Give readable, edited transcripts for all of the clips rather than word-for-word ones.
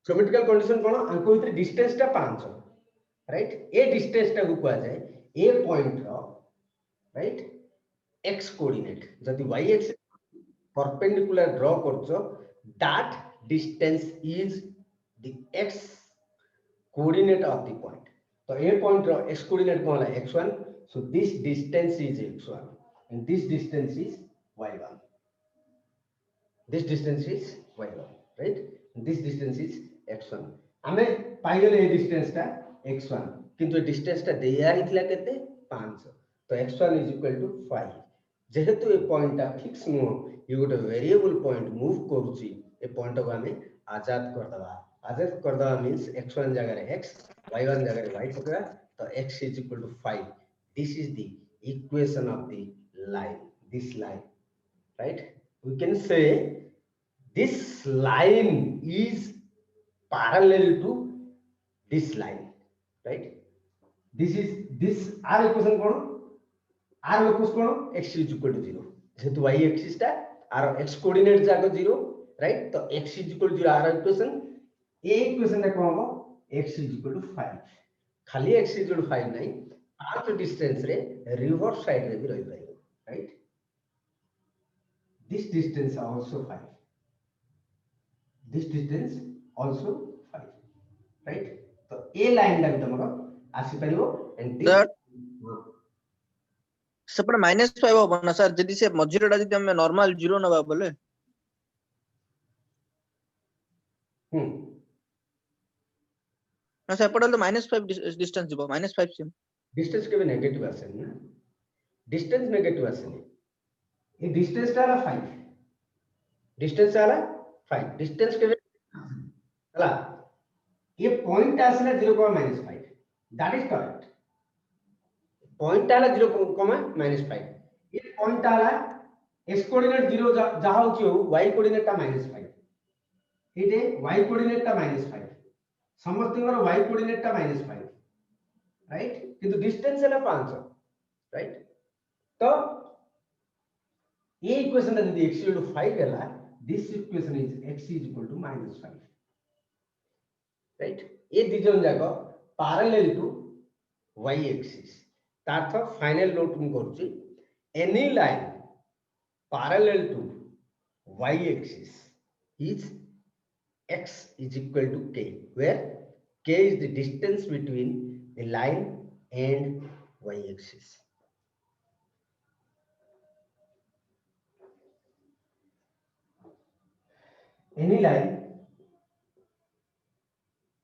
Geometrical condition कोन आंको भितर distance टा 5 right ए distance टा को कुआ जाए ए पॉइंट रो राइट x कोऑर्डिनेट जदी y एक्सिस परपेंडिकुलर ड्रॉ करछो that distance is the x coordinate of the point तो ए पॉइंट रो x कोऑर्डिनेट कोन है x1 so this distance is x1 and this distance is y1 this distance is y1 right and this distance is x1 हमें पाइले ए distance टा x1 किंतु distance टा दिया हितला केते 5 तो x1 is equal to 5 जेहेतु ए पॉइंट टा फिक्स नो ये गोटे वेरिएबल पॉइंट मूव करूची ए पॉइंट को हमें आजाद कर दवा मींस x1 जगह रे x y1 जगह रे y पकड़ा तो x is equal to 5 this is the equation of the line this line right we can say this line is parallel to this line right this r equation cone r equation cone x is equal to 0 जेतु y axis टा r x coordinate जाको 0 right तो x is equal to 0 r equation a equation टा कोन हो x is equal to 5 खाली x is equal to 5 नहीं पांच distance रे reverse side रे भी रही पाइबो right this distance also 5 this distance also 5 right तो a लाइन ला तमरो आसी परिबो एंड सपर -5 हो ना सर जदी से मझिरटा जदी हम नॉर्मल 0 नबा बोले ना सर पडल तो -5 डिस्टेंस जीवो -5 से डिस्टेंस के नेगेटिव आसे ना डिस्टेंस नेगेटिव आसे ये डिस्टेंस टा 5 डिस्टेंस आला 5 डिस्टेंस के हला ये पॉइंट आसला 0.-5 दैट इज करेक्ट पॉइंट आला 0.-5 ये पॉइंट आला x कोऑर्डिनेट 0 जहा होची हो y कोऑर्डिनेट टा -5 इटे y कोऑर्डिनेट टा -5 समस्त और y कोऑर्डिनेट टा -5 राइट किंतु डिस्टेंस है 5 राइट तो ये इक्वेशन यदि x इक्वल टू 5 है this equation is x is equal to -5 right ये दिजन जाको पैरेलल टू y एक्सिस तार्थ फाइनल नोट मु करूची any line parallel to y axis is x is equal to k where k is the distance between the line and y axis any line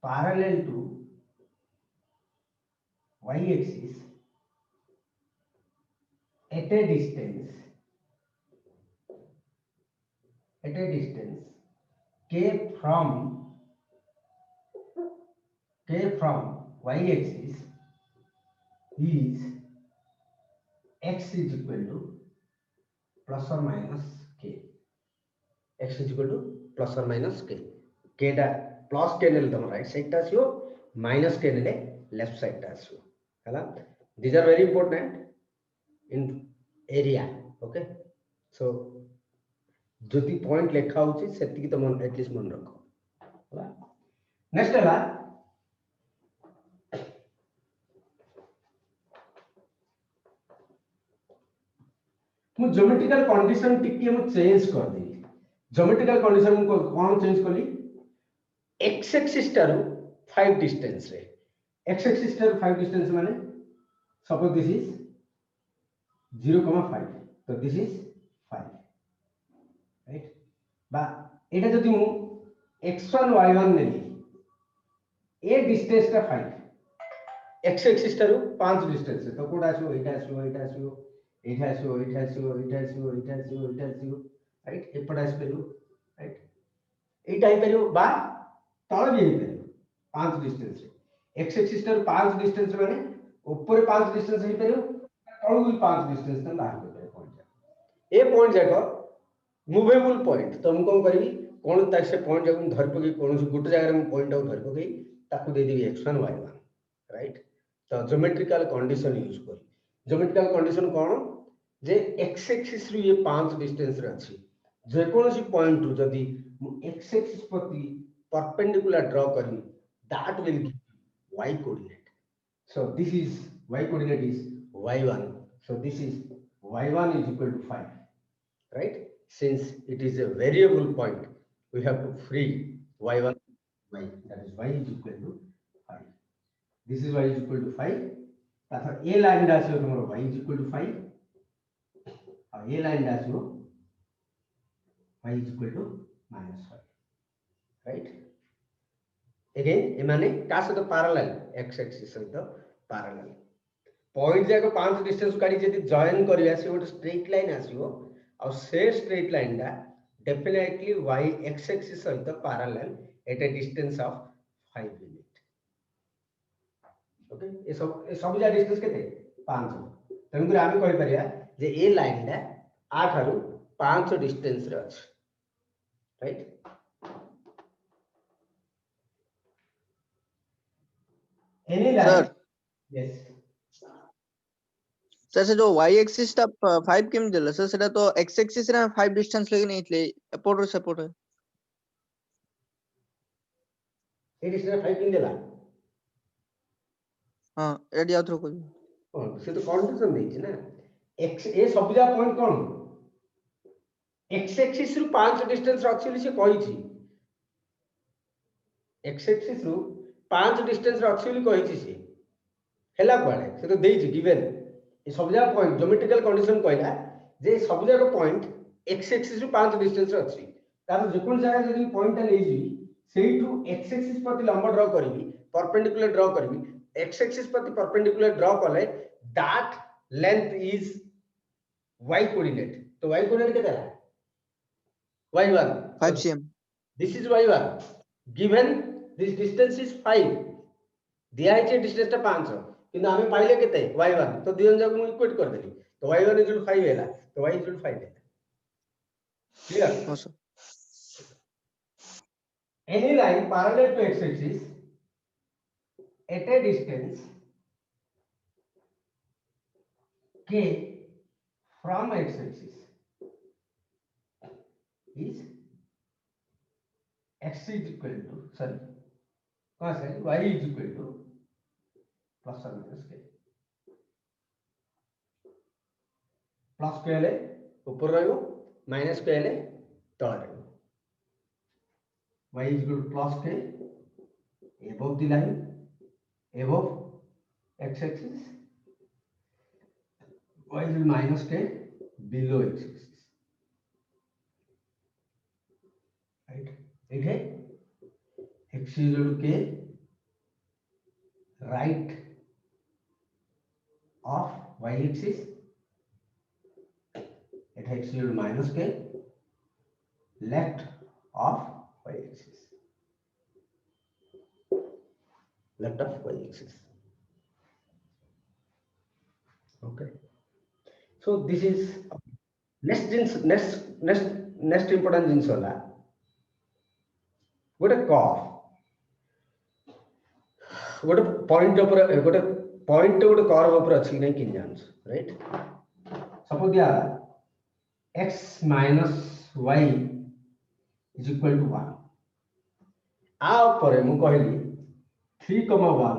parallel to y axis at a distance k from y axis is x is equal to plus or minus k x is equal to plus or minus k k टा plus k नेले तम right side टा आसियो minus k नेले left side टा आसियो हला these are very important in area okay so जति point लेखा होची सेति की त मन एटलीस्ट मन रखो हला नेक्स्ट हला मु ज्योमेट्रिकल कंडीशन टिके मु चेंज कर दी ज्योमेट्रिकल कंडीशन को कोन चेंज करली x एक्सिस टारो 5 डिस्टेंस रे x एक्सिस टारो 5 डिस्टेंस माने सपोज दिस इज 0.5 तो दिस इज 5 राइट बा एटा जदि मु x1 y1 नेली ए डिस्टेंस टा 5 x एक्सिस टारो 5 डिस्टेंस तो कोडा आसो एटा आसो एटा आसो एटा आसो एटा आसो एटा आसो एटा आसो एटा आसो राइट एपडा आस पेलु राइट एटा ही पेलु बा तळ भी ही पेलु 5 डिस्टेंस रे x एक्सिस टारो 5 डिस्टेंस माने ऊपर 5 डिस्टेंस ही पेलु तळ भी 5 डिस्टेंस त बाहर पे पॉइंट ए पॉइंट जाको मूवेबल पॉइंट तो हम कोन करबी कोन ता से पॉइंट जाको धर पके कोन गुटे जगह रे पॉइंट को धर पके ताकू दे देबी x1 y1 राइट तो ज्योमेट्रिकल कंडीशन यूज करी ज्योमेट्रिकल कंडीशन कोन जे x एक्सिस रु ये 5 डिस्टेंस रे अछि जे कोनोसी पॉइंट रु जदी x एक्सिस प्रति perpendicular draw करी that will give y coordinate. So this is y coordinate is y1. So this is y1 is equal to 5, right? Since it is a variable point, we have to free y1 y, that is y is equal to 5. This is y is equal to 5. तापर a line दासियो तुम्हारो y is equal to 5 और a line दासियो y is equal to -5, right? Again एमाने का सहित parallel x axis सहित parallel point जाको 5 distance काढी जति join करिया से गोटे स्ट्रेट लाइन आसीबो और से स्ट्रेट लाइन दा डेफिनेटली y x axis सहित parallel at a distance of 5 unit. Okay ए सब जा डिस्टेंस केते 5. तन गुरे आमी कहि परिया जे ए लाइन दा आ थारु 5 डिस्टेंस रे अछि, right? Any line sir yes sir से जो y एक्सिस टा 5 केम देला सर सेटा तो x एक्सिस रे 5 डिस्टेंस लेकिन इतले एपोर्ट सपोर्ट है ए डिस्टेंस 5 किन देला हां एडी आउथरो को कोन से तो कंडीशन देछि ना x ए सब जा पॉइंट कोन x एक्सिस रु 5 डिस्टेंस अछि से कहिछि x एक्सिस रु 5 डिस्टेंस अछि कहिछि से हेला कोडे से तो देछि गिवन ए सब जा पॉइंट ज्योमेट्रिकल कंडीशन कहला जे सब जा पॉइंट x एक्सिस रु 5 डिस्टेंस अछि तार जेकोन जगह जदी पॉइंट ता लेजी सेइठू x एक्सिस प्रति लंब ड्रा करबी परपेंडिकुलर ड्रा करबी x एक्सिस प्रति परपेंडिकुलर ड्रा कले that length is y coordinate. तो y कोऑर्डिनेट केते है y1 5 cm this is y1 given this distance is 5 दिया है डिस्टेंस ता 5 किंतु हमें पाइले केते y1 तो दियन जग मु इक्वेट कर देली तो y1 = 5 हैला तो y = 5 है. क्लियर? हां sir. Any line parallel to x axis at a distance k from x axis is x is equal to sorry कौन सा y is equal to plus or minus k. Plus के ले ऊपर रहइबो minus के ले तळ रहइबो. y is equal to plus k above the line above x axis, y is equal to minus k below x axis, right? ठीक है x is equal to k right of y axis at x is equal to minus k left of y axis, left of y axis. Okay, so this is next important thing होला गोटे curve गोटे point ऊपर गोटे point गोटे curve ऊपर अछि नै कि जानस, राइट? सपोज दिया x - y is equal to 1 आ ऊपर मु कहली 3,1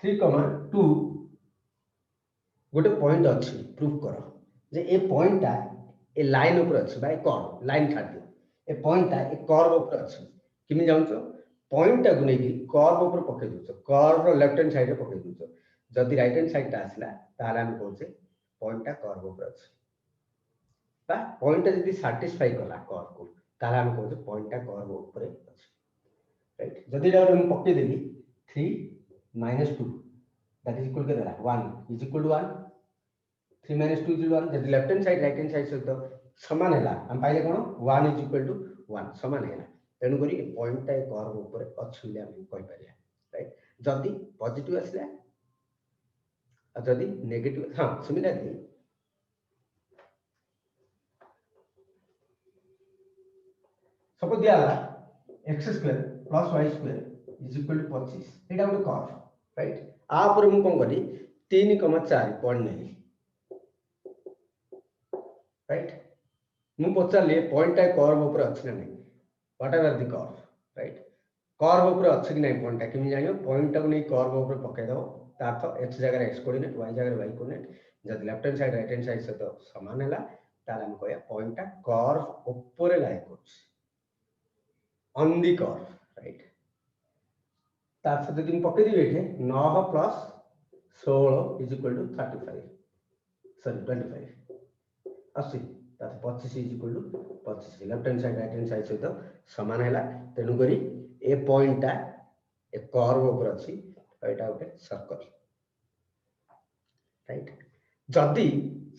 3,2 गोटे पॉइंट अछि प्रूफ करो जे ए पॉइंट ता ए लाइन ऊपर अछि बाय कर्व लाइन छाड़ दे ए पॉइंट ता ए कर्व ऊपर अछि किमि जानछो पॉइंट ता गुने की कर्व ऊपर पके दोछो कर्व रो लेफ्ट हैंड साइड रे पके दोछो जदी राइट हैंड साइड ता आसला ताला हम कहछे पॉइंट ता कर्व ऊपर अछि बा पॉइंट ता जदी सैटिस्फाई कला कर्व को ताला हम कहछे पॉइंट ता कर्व ऊपर अछि, राइट? जदी डाउट हम पके देली 3 - 2 that is equal to 1 is equal to 1 3 - 2 is 1 जदी left hand side right hand side सहित समान हैला हम पाइले कोन 1 is equal to 1 समान हैला तेनु करी पॉइंट ता कर्व ऊपर अछि ले हम कहि परिया, राइट? जदी पॉजिटिव आसला आ जदी नेगेटिव हां सिमिलरली सपोज दिया x² + y² is equal to 25 एटा गोटे कर्व, राइट? आ पर मु कोन करी 3,4 पॉइंट नै, राइट? मु पचारले पॉइंट ता कर्व ऊपर अछि ना नै whatever the curve, right? Curve ऊपर अच्छे कि नहीं पॉइंट केमी जानियो पॉइंट टाको नहीं कर्व ऊपर पके दो तार तो x जगह x कोऑर्डिनेट y जगह y कोऑर्डिनेट जब left hand side right hand side से तो समान हैला ताले हम कहया पॉइंट टा कर्व ऊपर लाई करछ ऑन द कर्व, राइट? तार से दिन पके दिबे एठे 9 plus 16 is equal to 35 sorry 25 80 तार 25 is equal to 25 left hand side right hand side से तो समान हैला तेनु करी ए पॉइंट टा ए कर्व ऊपर अछि एटा ओके सर्कल, राइट? जदी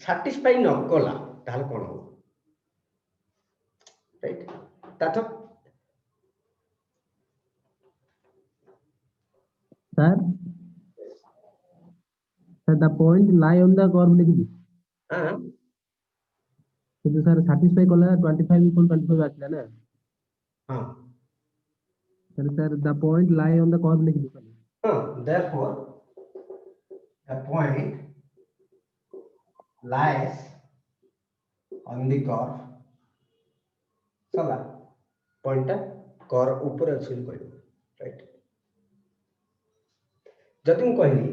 सैटिस्फाई न कला ताले कोन हो, राइट? तातो Sir, sir, the point lie on the curve लिखी हां तो सर satisfy कला 25 equal 25 आछला ना हां sir the point lie on the curve लिखी हां therefore the point lies on the curve सला पॉइंट टा कर्व ऊपर अछि कहलो, राइट? जदि हम कहली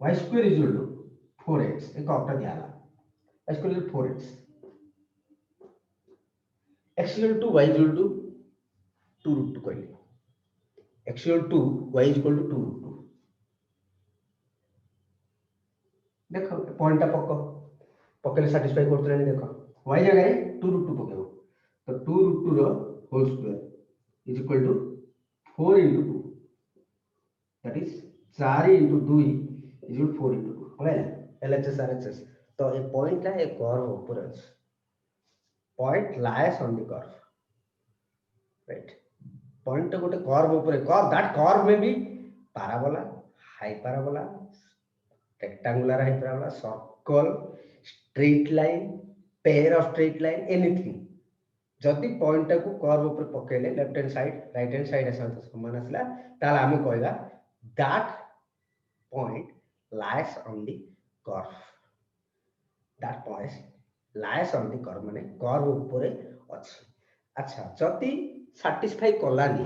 y square is equal to 4x एक कर्व दिया y square is 4x x equal to y equal to 2 root 2 कहली x equal to y equal to 2 root 2 देखो पॉइंट टा पकले सैटिस्फाई करतले देखो y जगह 2 root 2 पकेबो तो 2 root 2 रो whole square is equal to 4 into 2 that is 4 into 2 is equal to 4 into 2 होला LHS RHS तो ए पॉइंट है ए कर्व ऊपर अछि point lies on the curve, right? Point गोटे कर्व ऊपर कर्व दैट कर्व में भी parabola hyperbola rectangular hyperbola circle straight line pair of straight line anything जदि पॉइंट को कर्व ऊपर पकेले left hand side right hand side सहित समान आसला ताले हम कहबा that point lies on the curve, that point lies on the curve माने कर्व ऊपर अछि। अच्छा जदि सैटिस्फाई कलानी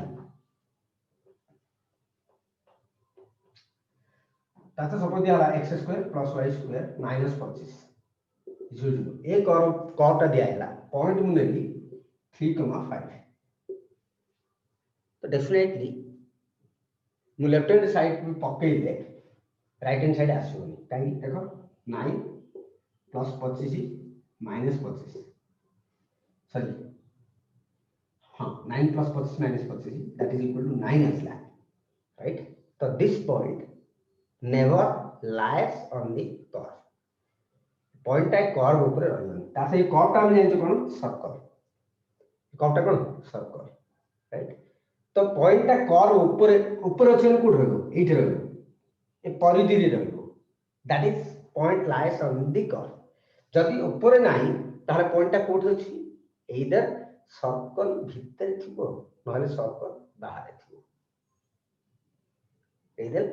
ताते सपोज दिया x square plus y square minus 25 is a curve दिया हैला पॉइंट मु नेली 3,5 तो डेफिनेटली मु लेफ्ट हैंड साइड में पकेइले राइट हैंड साइड आसोनी काई देखो 9 प्लस 25 माइनस 25 सॉरी हां 9 plus 25 minus 25 that is equal to 9 आसला, राइट? तो this point never lies on the curve point है कर्व ऊपर रहन तासे कर्व टा हम जानछो कोन सर्कल कर्व टा कोन सर्कल, राइट? तो पॉइंट टा कर्व ऊपर अछि कोड रहबो एठी रहबो ए परिधि रे रहबो that is point lies on the curve जदि ऊपर नाही ताले पॉइंट टा कोड अछि एदर सर्कल भीतर थिबो नहले सर्कल बाहर थिबो एदर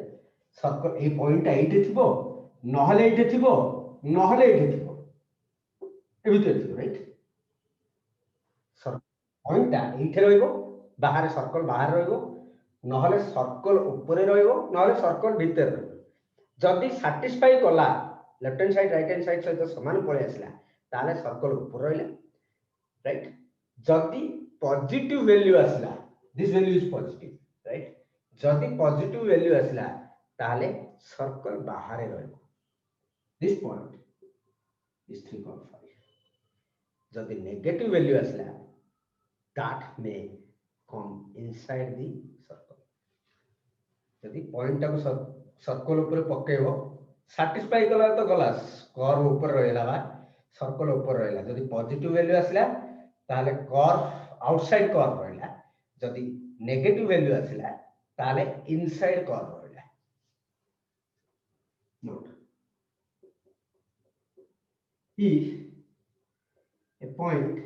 सर्कल ए पॉइंट एठी थिबो नहले एठी थिबो नहले एठी थिबो ए भीतर थिबो, राइट? पॉइंट एठी रहइबो बाहर सर्कल बाहर रहइबो नहले सर्कल ऊपर रहइबो नहले सर्कल भीतर रहइबो जदि सैटिस्फाई कला left hand side right hand side सहित समान पळे आसला ताले सर्कल ऊपर रहइले, राइट? जदि पॉजिटिव वैल्यू आसला this value is positive, right? जदि पॉजिटिव वैल्यू आसला ताले सर्कल बाहर रहइबो दिस पॉइंट is 3.5 जदि नेगेटिव वैल्यू आसला that may come inside the circle जदि पॉइंट को सर्कल ऊपर पकेबो सैटिस्फाई कला तो गला कर्व ऊपर रहला बा सर्कल ऊपर रहला जदि पॉजिटिव वैल्यू आसला ताले कर्व आउटसाइड कर्व रहला जदि नेगेटिव वैल्यू आसला ताले इनसाइड कर्व रहला note if a point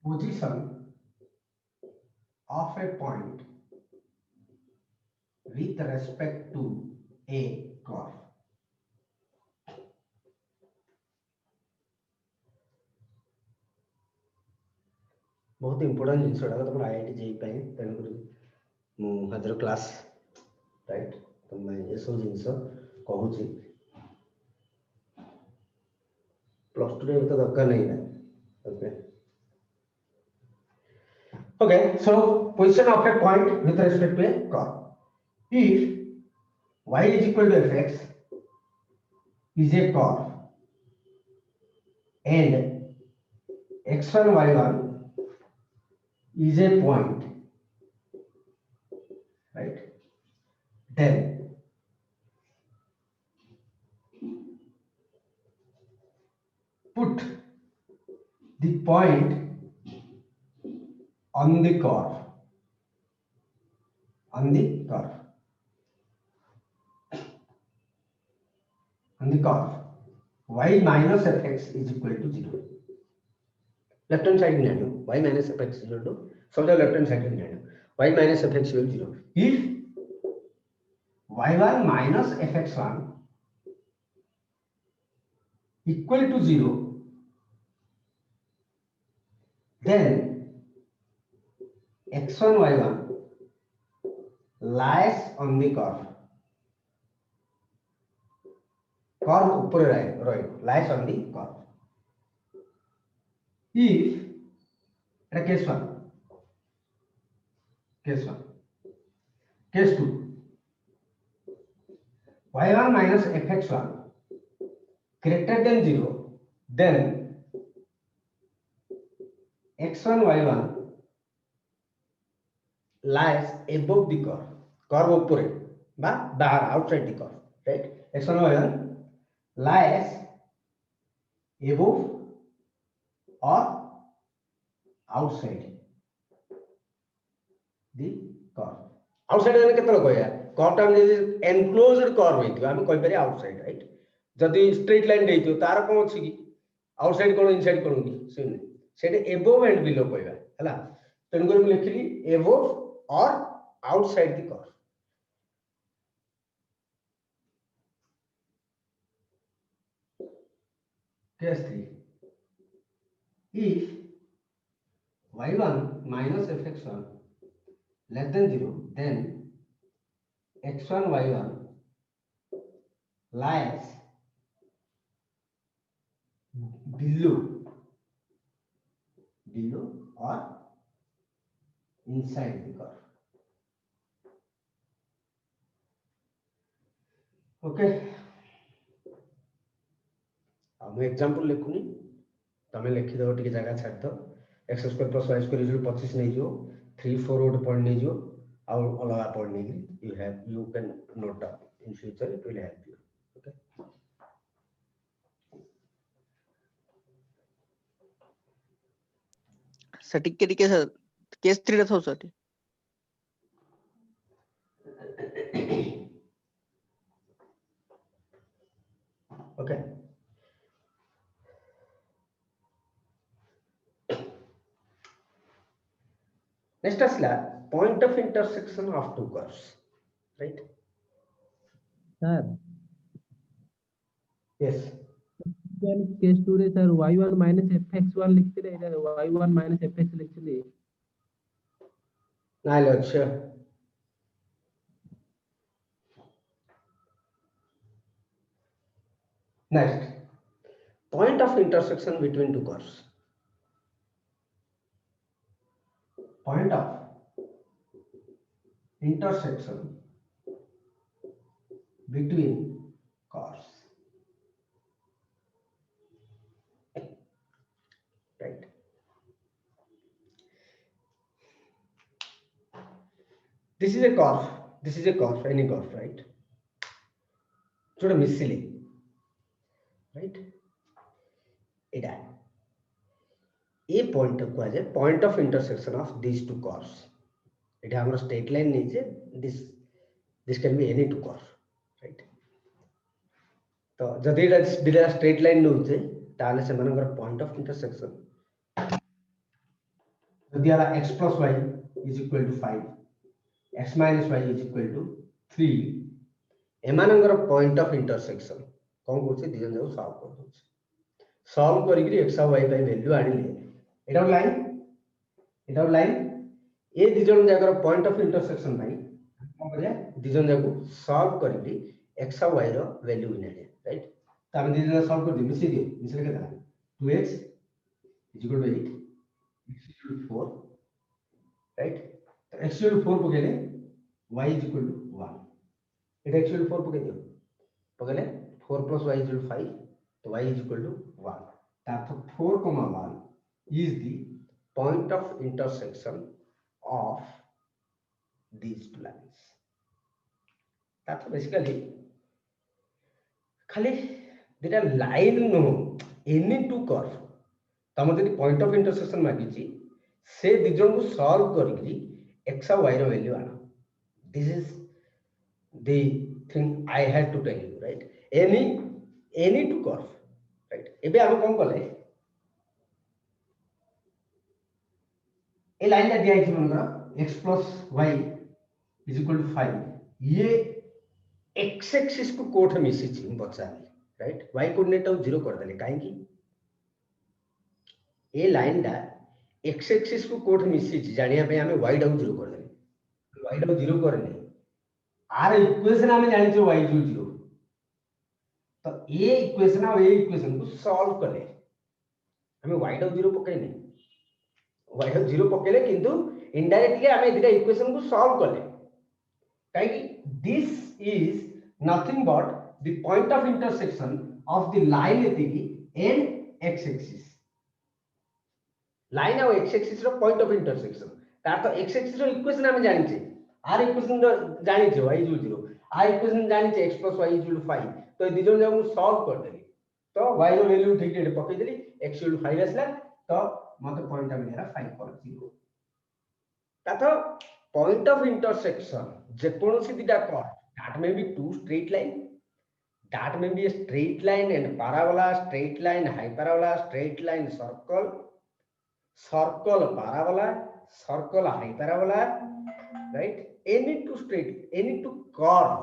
position of a point with respect to a curve. बहुत इंपोर्टेंट जिनसटा तो आईआईटी जेई पाए तेणुक मु हाजर क्लास राइट तो मैं ये सब जिनस कहूची प्लस 2 रे तो दरकार नहीं है okay okay so position of a point with respect to a curve if y is equal to fx is a curve and x1 y1 is a point, right? Then put the point on the curve, on the curve, on the curve. Y minus fx is equal to 0. Left hand side में y minus fx is equal to समझो left hand side में y minus fx is equal to 0. If y1 minus fx1 equal to 0, then x1 y1 lies on the curve. Curve ऊपर right lies on the curve. If case 1, case 1, case 2, y1 minus fx1 greater than 0, then x1 y1 lies above the curve. Curve upore ba bahar outside the curve, right? x1 y1 lies above or outside the curve. Outside माने केतला कहया curve टा जे enclosed curve हेतिबा हम कहि परे outside, right? जदि straight line देइतो तार कोन अछि कि outside कोन inside कोन कि सेने सेटे above and below कहया हला तेनु कर लिखली above or outside the curve. Case 3. If y1 minus fx1 less than 0, then x1 y1 lies below or inside the curve. Okay. अब एग्जांपल लिखुनी तमे लिखि दो टिके जगह छाड़ दो x square plus y square is 25 नै जो 3 4 रोड पॉइंट नै जो और अलग पॉइंट नै you can note down in future it will help you. Okay. Sir टिके सर केस 3 रे थो sir Okay. Next is point of intersection of two curves, right? sir Yes. Case 2 रे sir y1 minus fx1 लिखते रे y1 minus fx लिखते Now let's show. Next, point of intersection between two curves. Point of intersection between curves. Right. This is a curve. This is a curve. Any curve, right? Should mislead. Right? It a point of point of intersection of these two curves. It has a straight line. This can be any two curves, right? So, जदि दिला straight line नउचे ताले से मनकर point of intersection. जदि आला x plus y is equal to 5, x minus y is equal to 3 एमानंगर point of intersection कोन करछि दिजन जाऊ सॉल्व कर दउछि सॉल्व करिकरी x और y बाय वैल्यू आनिले एटा लाइन ए दिजन जाकर पॉइंट ऑफ इंटरसेक्शन भाई कोन करिया दिजन जाको सॉल्व करिकरी x और y रो वैल्यू इनाले राइट त हम दिजन सॉल्व कर दि मिसे के 2x = 8 x = 4 राइट तो x = 4 पकेले y = 1 এটা x = 4 पके दियो पकेले 4 + y = 5 तो y = 1 therefore 4, 1 is the point of intersection of these two lines that's basically खाली दिटा लाइन नो एनी टू कर्व तम जदि पॉइंट ऑफ इंटरसेक्शन मागिची से दिजन को सॉल्व करिकरी x और y रो वैल्यू आना this is the thing I had to tell you right any to curve right एबे हम कोन कले ए लाइन ला दिया है मनकर x + y = 5 ये x एक्सिस को कोठ मिसी छी बचाली राइट y कोऑर्डिनेट 0 कर देले काहे की ए लाइन दा x एक्सिस को कोठ मिसी छी जानिया पे हमें y डाउ 0 कर देले y डाउ 0 करने आर इक्वेशन हमें जानि छ y = 0 तो ए इक्वेशन और ए इक्वेशन को सॉल्व करे हमें y डाउ 0 पकेने y डाउ 0 पकेले किंतु इनडायरेक्टली हमें दिटा इक्वेशन को सॉल्व करले काहे कि this is nothing but the point of intersection of the line एतिकी एंड x एक्सिस लाइन और x एक्सिस रो पॉइंट ऑफ इंटरसेक्शन तार तो x एक्सिस रो इक्वेशन हमें जानि छे आर इक्वेशन जानि छे y = 0 आर इक्वेशन जानि छे x + y = 5 तो दिजन जाऊ सॉल्व कर देली तो y रो वैल्यू ठीक ठीक पके देली x = 5 आसला तो मते पॉइंट आ मिलेला 5.0 तातो पॉइंट ऑफ इंटरसेक्शन जे कोनोसी दिटा curve that may be two straight line that may be a straight line and parabola straight line hyperbola straight line circle circle parabola circle hyperbola right any to curve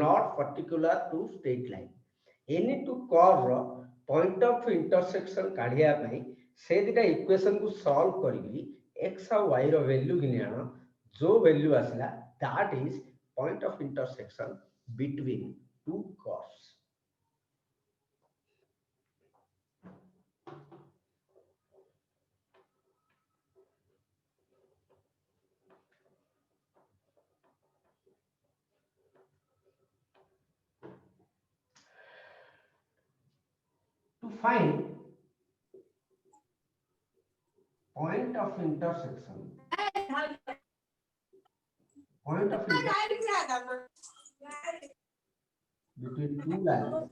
not particular to straight line any to curve point of intersection काढिया पई से दिटा equation को solve करिली x और y रो value गिनियानो जो value आसला that is point of intersection between two curves to find point of intersection between two lines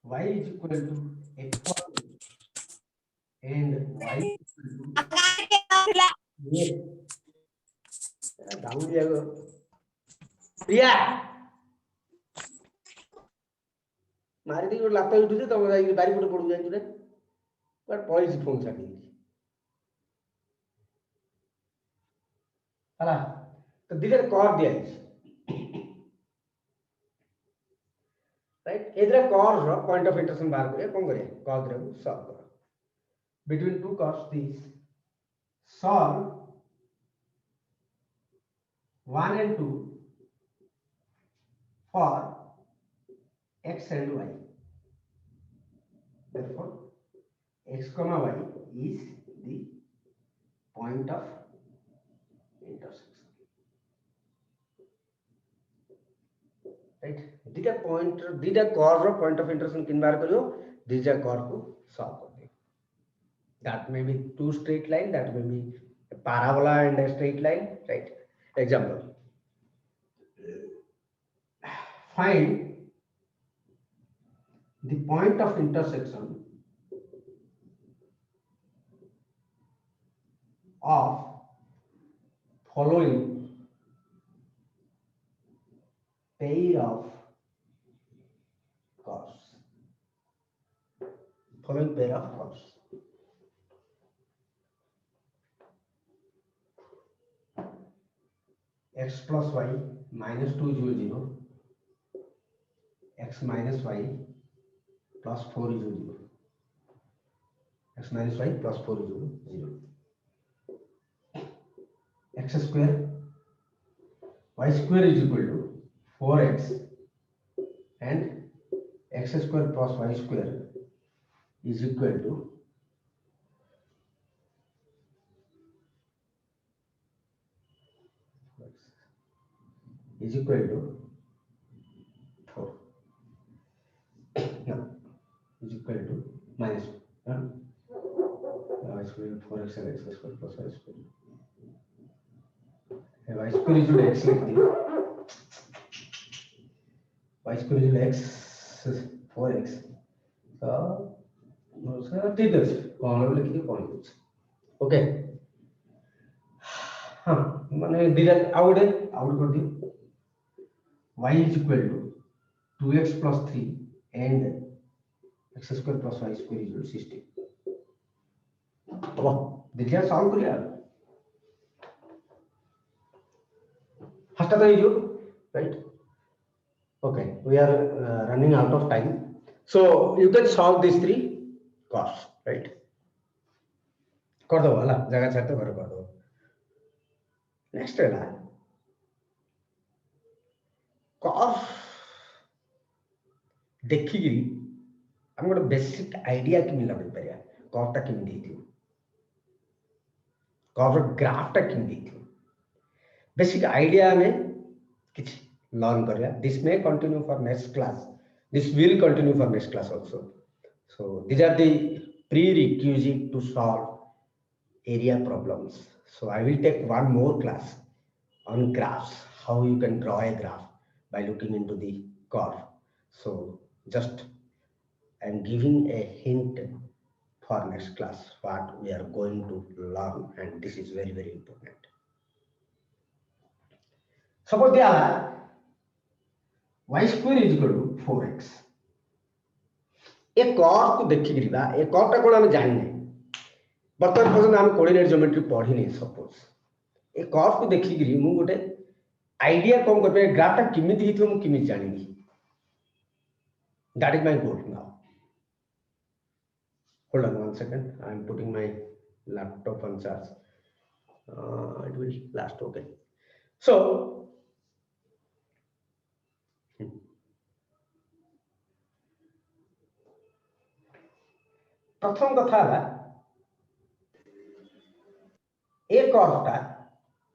y is equal to x1 and y is equal to down दिया गो प्रिया मारी दी लात उठुचे तो बारी पटे पडु जाई रे पर पॉइस फोन छाडी हला तो दिले कर्व दिया राइट एदरा कर्व रो पॉइंट ऑफ इंटरसेक्शन बाहर करे कोन करे कर्व रे सॉल्व करो between two curves this solve 1 and 2 for x and y therefore x comma y is the point of intersection right dita curve ro point of intersection kin bar kariyo dija curve को solve कर दे that may be two straight line that may be a parabola and a straight line right example find the point of intersection of following pair of curves x plus y minus 2 is 0, x minus y plus 4 is 0, x minus y plus 4 is 0, x square y square is equal to 4x and x square plus y square is equal to is equal to 4. No, is equal to minus y square 4x and x square plus y square. Y square is equal to x लिख दिया, y square is equal to x 4x. तो ठीक है, कौन लिख दिया कौन कुछ, ओके हाँ माने दिला आउट कर दियो, y is equal to 2x plus 3 and x square plus y square is equal to 16. अब दिला सॉल्व करिया फास्ट तो right. Okay, we are running out of time, so you can solve these three cos, right? कर दो वाला जगह छाते कर दो. Next है ना cos देखिए हम गोटे बेसिक आइडिया कि लगे परिया कॉफ टा किम देथि कॉफ ग्राफ टा किम देथि बेसिक आइडिया में किछ लर्न करिया. This may continue for next class, this will continue for next class also. So these are the prerequisite to solve area problems. So I will take one more class on graphs, how you can draw a graph by looking into the curve. So just I'm giving a hint for next class what we are going to learn, and this is very very important. Suppose there are y square is equal to 4x. A curve को देखि गरिबा ए curve टा कोन हम जानिने वर्तमान पर्यंत हम coordinate geometry पढ़ी नहीं. Suppose ए curve को देखि गरि मु गोटे आइडिया कम करबे ग्राफ टा किमिति हिथो मु किमिति जानिनी. That is my goal now. Hold on 1 second, I am putting my laptop on charge. It will last. Okay, so प्रथम कथा है ए कर्वटा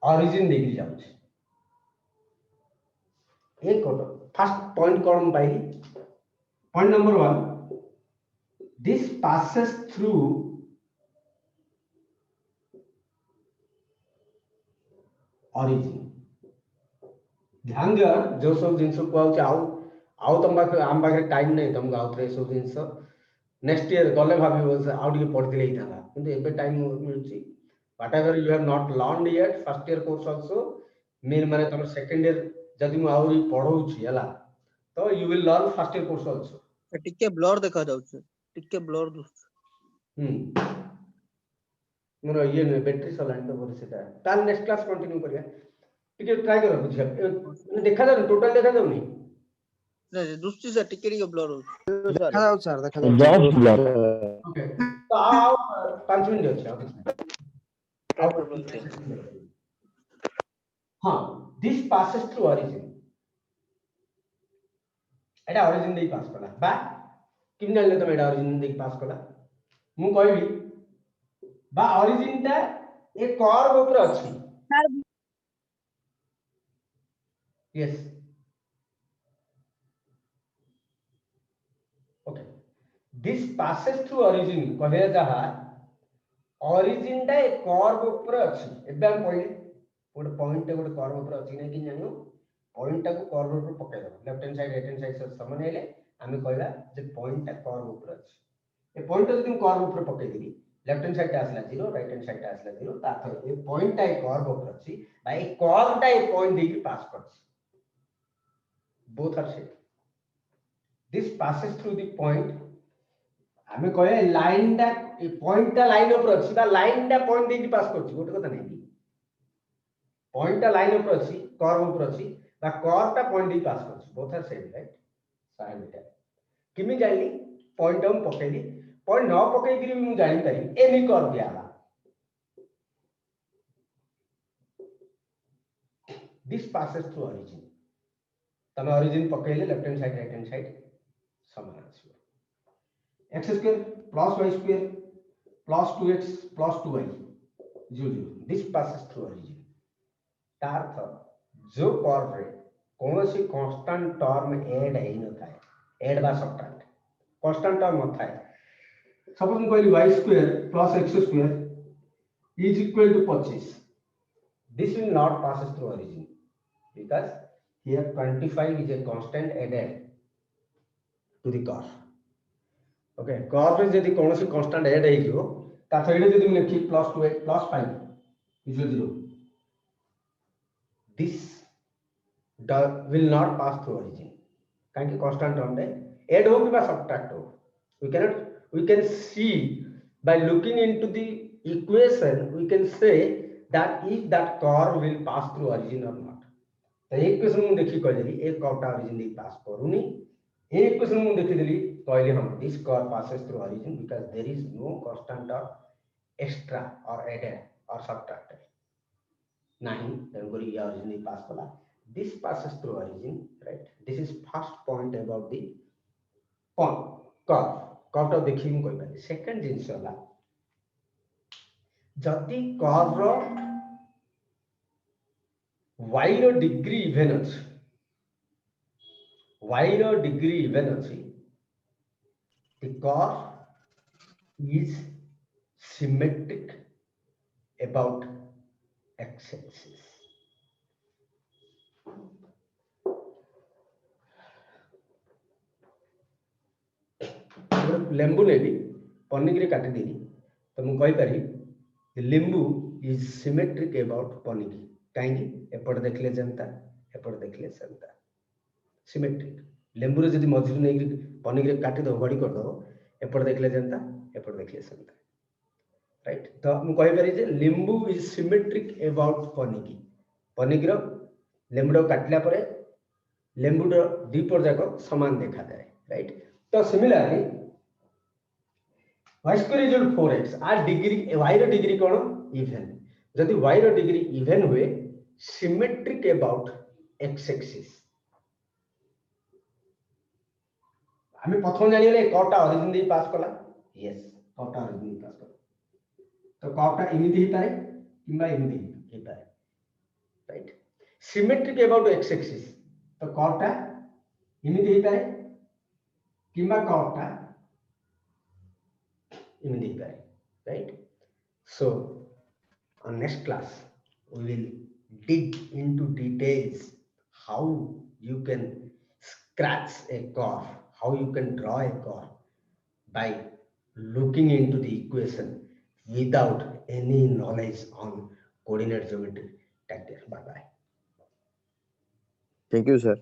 ओरिजिन देखि जाउछ. एक फर्स्ट पॉइंट कौन पाई, point number 1, this passes through origin. ध्यान दिया जो सब जिनस को आउ तुम आम पाखे टाइम नहीं तुमको आउ थे सब जिनस नेक्स्ट ईयर गले भाभी आउ टे पढ़ते ही था किंतु एबे time मिलुची. whatever you have not learned yet first year course also mean माने तुम सेकंड ईयर जदी मु आउ पढौची हला तो you will learn first year course also. टिके ब्लर देखा जाउछ, टिके ब्लर दु मोर ये ने बैटरी सलाइन तो बोले सेटा ताल नेक्स्ट क्लास कंटिन्यू करिया. टिके ट्राई करो बुझिया माने देखा जा टोटल देखा जाउ नहीं नहीं दुस्ती से टिके ब्लर हो देखा जाउ सर, देखा जाउ. ओके तो आओ 5 मिनट ଅଛି. हाँ, this passes through origin. Etah origin देई पास कला बा किन जानले तमे एटा origin देई पास कला मु कहबी बा origin ता ए कर्व ऊपर अछि. Yes okay this passes through origin कहले जहा origin ता ए कर्व ऊपर अछि. एबे हम कहले गोटे पॉइंट गोटे कर्व ऊपर अछि नै कि जानो पॉइंट टा को कर्व ऊपर पकाइ दबा left hand side right hand side से समान हेले आमे कहला जे पॉइंट टा कर्व ऊपर अछि. ए पॉइंट जदि हम कर्व ऊपर पकाइ देबी लेफ्ट हैंड साइड टा आसला 0 राइट हैंड साइड टा आसला 0 ताथ ए पॉइंट टा कर्व ऊपर अछि भाई कर्व टा ए पॉइंट देकी पास करछि. both are same. This passes through the point. आमे कहले लाइन टा ए पॉइंट टा लाइन ऊपर अछि बा लाइन टा पॉइंट देकी पास करछि गोटे कथा नै. पॉइंट टा लाइन ऊपर अछि कर्व ऊपर अछि बा कर्व टा पॉइंट दी पास करछि both are same right sine beta किमि जाइली पॉइंट हम पकेली पॉइंट न पकेई कि मु जानि पारि एनी कर्व दियाला दिस passes through origin तमे origin पकेले left hand side right hand side समान आछियो x square plus y square plus 2x plus 2y 0 this passes through origin ता अर्थ जो कर्व रे कोनोसी कांस्टेंट टर्म ऐड हेइ न थाए ऐड बा सबट्रैक्ट कांस्टेंट टर्म न थाए सपोज हम कहली y square plus x square is equal to 25 this will not passes through origin because here 25 is a constant added to the curve okay curve रे जदी कोनोसी कांस्टेंट ऐड हेइ जो ता सइडे जदी हम लिखि plus 2 plus 5 is 0 this will not pass through origin काहे constant term रे add हो कि subtract हो we can see by looking into the equation we can say that if that curve will pass through origin or not तो equation मु देखि कहली एक कर्व टा origin दे पास करूनी एक इक्वेशन मु देखि देली कहली हम this curve passes through origin because there is no constant or extra or added or subtracted नहीं then करी या origin दे पास कला this passes through origin right this is first point about the curve टा देखि मु कहि पाली सेकंड जिंस होला जति कर्व रो y रो डिग्री इवन अछि y रो डिग्री इवन अछि the curve is symmetric about x axis लेंबू लेली पनिक रे काटी देली तो मु कहि पारी लिंबू इज सिमेट्रिक अबाउट पनिक काहेकि एपट देखले जनता एपट देखले जनता सिमेट्रिक लेंबू रे जदी मझिर नै पनिक रे काटी दो गडी कर दो एपट देखले जनता एपट देखले जनता राइट तो मु कहि पारी जे लिंबू इज सिमेट्रिक अबाउट पनिक रो लेंबू रो काटला परे लेंबू रो दीपर जाको समान देखा जाए राइट तो similarly y square is equal to 4x आ डिग्री y रो डिग्री कोन इवन जदी y रो डिग्री इवन हुए सिमेट्रिक अबाउट x एक्सिस हमें प्रथम जानि ले कर्वटा ओरिजिन दे पास कला यस कर्वटा ओरिजिन दे पास कला तो कर्वटा इमिति ही पारे किंबा इमिति ही पारे right symmetric about x axis तो कर्वटा इमिति ही पारे किंबा कर्वटा इमिति ही पारे right so on next class we will dig into details how you can scratch a curve how you can draw a curve by looking into the equation without any knowledge on coordinate geometry. Take care. Bye bye. Thank you, sir.